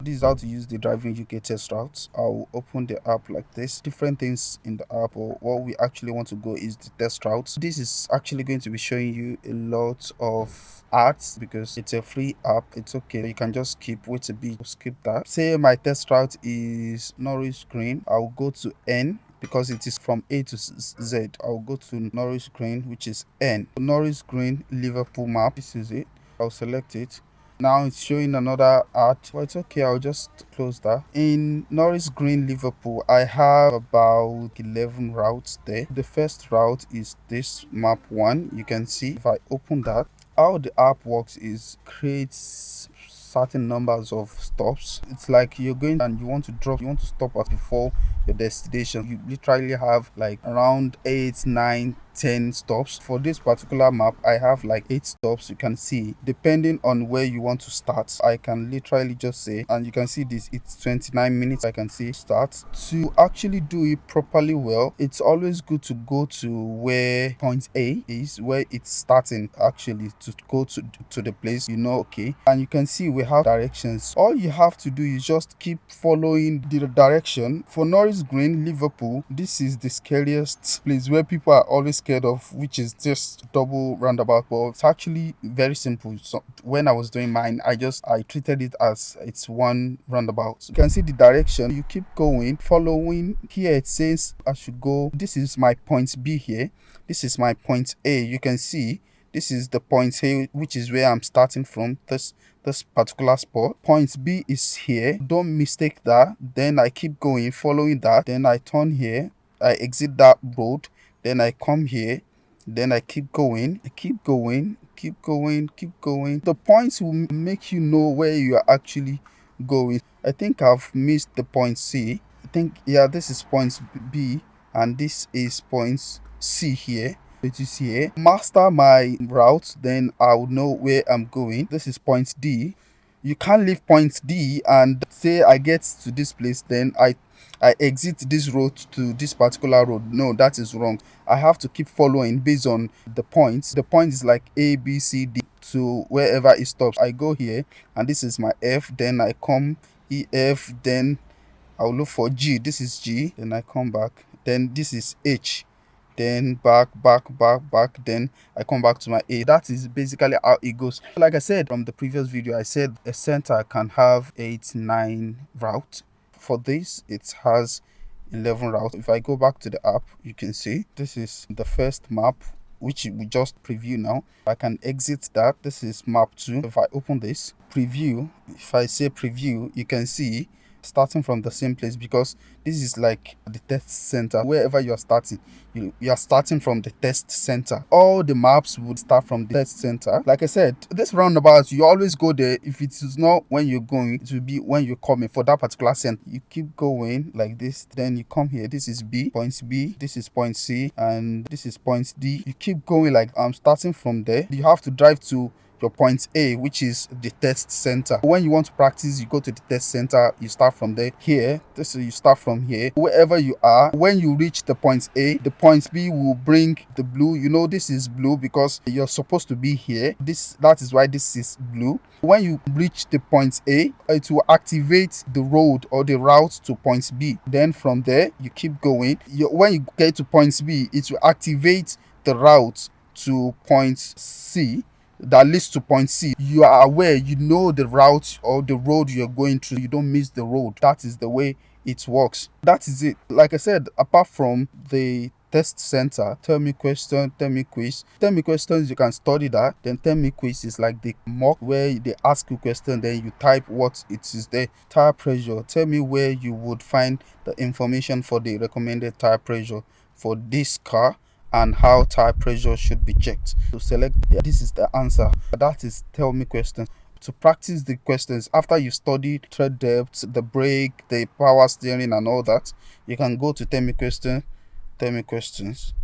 This is how to use the driving UK test routes. I'll open the app like this. Different things in the app, or what we actually want to go is the test routes. This is actually going to be showing you a lot of ads because it's a free app. It's okay, you can just wait a bit, skip that. Say my test route is Norris Green. I'll go to N because it is from A to Z. I'll go to Norris Green, which is N. Norris Green Liverpool map. This is it. I'll select it. Now it's showing another ad, but it's okay, I'll just close that. In Norris Green Liverpool, I have about 11 routes there. The first route is this map 1. You can see if I open that, how the app works is creates certain numbers of stops. It's like you're going and you want to stop at before your destination. You literally have like around 8, 9, 10 stops. For this particular map, I have like 8 stops. You can see depending on where you want to start. I can literally just say, and you can see this, it's 29 minutes. I can see start. To actually do it properly well, it's always good to go to where point A is, where it's starting, actually to go to the place, okay. And you can see we have directions. All you have to do is just keep following the direction. For Norris Green Liverpool, this is the scariest place where people are always scared of, which is just double roundabout. But it's actually very simple. So when I was doing mine, I treated it as it's one roundabout. You can see the direction. You keep going, following. Here it says I should go. This is my point B here. This is my point A. You can see this is the point A, which is where I'm starting from. This particular spot. Point B is here. Don't mistake that. Then I keep going, following that. Then I turn here. I exit that road. Then I come here. Then I keep going. I keep going. Keep going. Keep going. The points will make you know where you are actually going. I think I've missed the point C. I think, yeah, this is point B and this is point C here. It is here. Master my route, then I'll know where I'm going. This is point D. You can't leave point D and say I get to this place, then I exit this road to this particular road. No, that is wrong. I have to keep following based on the points. The point is like A, B, C, D to wherever it stops. I go here and this is my F. Then I come E, F. Then I'll look for G. This is G. Then I come back. Then this is H. Then back, then I come back to my A. That is basically how it goes. Like I said from the previous video, I said a center can have 8, 9 routes. For this, it has 11 routes. If I go back to the app, you can see this is the first map, which we just preview now. I can exit that. This is map 2. If I open this, preview, if I say preview, you can see starting from the same place, because this is like the test center. Wherever you are starting, you are starting from the test center. All the maps would start from the test center. Like I said, this roundabout, you always go there. If it is not when you're going, it will be when you're coming for that particular center. You keep going like this, then you come here. This is B, point B, this is point C, and this is point D. You keep going like I'm starting from there. You have to drive to your point A, which is the test center. When you want to practice, you go to the test center, you start from there. Here, this is, you start from here. Wherever you are, when you reach the point A, the point B will bring the blue. This is blue because you're supposed to be here. That is why this is blue. When you reach the point A, it will activate the road or the route to point B. Then from there, you keep going. When you get to point B, it will activate the route to point C that leads to point C. You are aware, you know the route or the road you're going through. You don't miss the road. That is the way it works. That is it. Like I said, apart from the test center, tell me question, tell me quiz. Tell me questions, you can study that. Then tell me quiz is like the mock where they ask you question, then you type what it is there. Tire pressure, tell me where you would find the information for the recommended tire pressure for this car and how tire pressure should be checked. To select, this is the answer. That is tell me questions. To practice the questions after you studied tread depth, the brake, the power steering and all that, you can go to tell me question, tell me questions.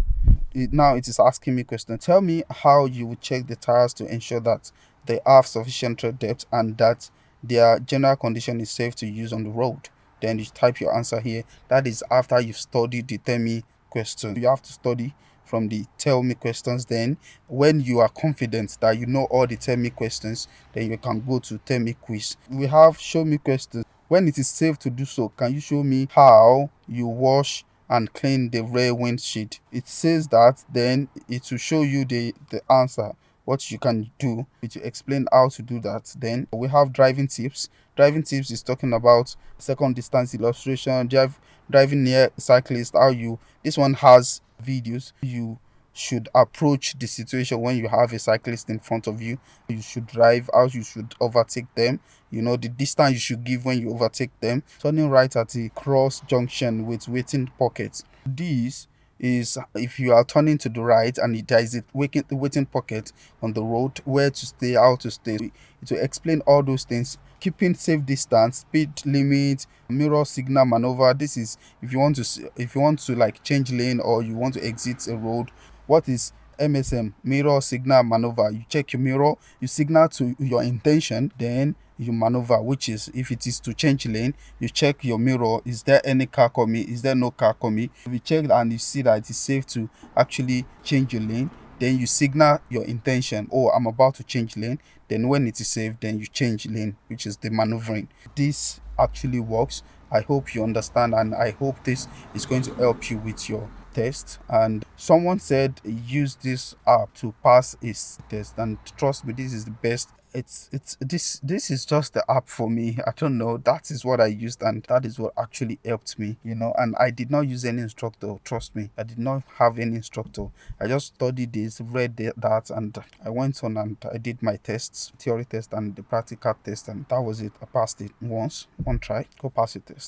Now it is asking me question. Tell me how you would check the tires to ensure that they have sufficient tread depth and that their general condition is safe to use on the road. Then you type your answer here. That is after you've studied the tell me question. You have to study from the tell me questions. Then when you are confident that you know all the tell me questions, then you can go to tell me quiz. We have show me questions. When it is safe to do so, can you show me how you wash and clean the rear windshield? It says that, then it will show you the answer, what you can do. It will explain how to do that. Then we have driving tips. Driving tips is talking about second distance illustration, driving near cyclist, how you, this one has videos. You should approach the situation when you have a cyclist in front of you. You should drive, how you should overtake them, the distance you should give when you overtake them, turning right at a cross junction with waiting pockets. This is if you are turning to the right and there is a waiting pocket on the road, where to stay, how to stay. It will explain all those things. Keeping safe distance, speed limit, mirror signal maneuver. This is if you want to if you want to like change lane or you want to exit a road. What is MSM? Mirror signal maneuver. You check your mirror, you signal to your intention, then you maneuver, which is if it is to change lane, you check your mirror. Is there any car coming? Is there no car coming? If you check and you see that it is safe to actually change your lane, then you signal your intention. Oh, I'm about to change lane. Then when it is safe, then you change lane, which is the maneuvering. This actually works. I hope you understand, and I hope this is going to help you with your test. And someone said use this app to pass his test, and trust me, this is the best. It's this is just the app for me. I don't know, that is what I used, and that is what actually helped me, and I did not use any instructor. Trust me, I did not have any instructor. I just studied this, read that, and I went on and I did my tests, theory test and the practical test, and that was it. I passed it once, one try. Go pass your test.